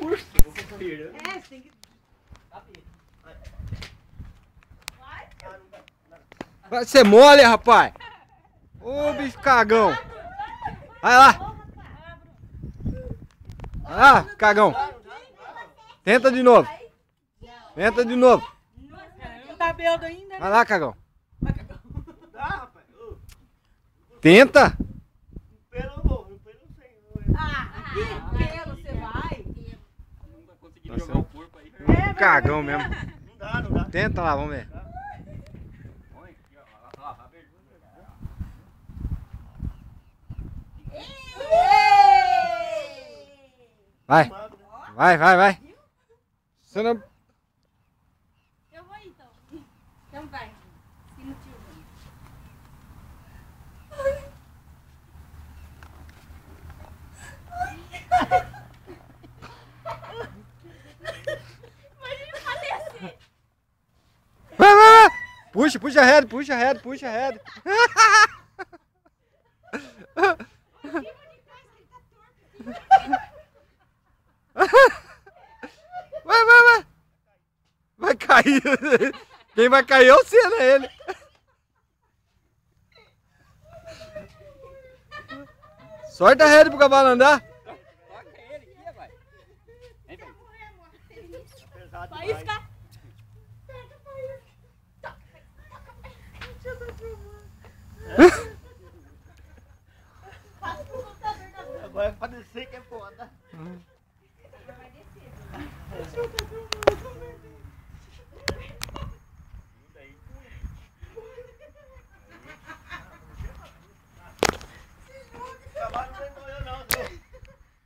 Puxa, É, você tem que... Vai ser mole, rapaz. Ô, bicho cagão. Vai lá. Vai lá, cagão. Tenta de novo. Tenta de novo. Não tá bêbado ainda, né? Vai lá, cagão. dá, rapaz. Tenta. Pelo não vou, pelo não sei. Que pelo você vai? Não vai conseguir jogar o corpo aí. Cagão mesmo. Não dá, não dá. Tenta lá, vamos ver. Põe aqui, ó. Lá, aberto. Vai. Vai. Você não... Eu vou então. Então vai. Se motiva. Imagina fazer assim. Vai. Puxa reto. Vai. Vai cair. Quem vai cair é você, não é ele. Sorte a rede pro cavalo andar. Toca ele aqui, vai. Vem, vai. Pesado Vai demais. ficar. Agora pra descer que é foda. Vai descer.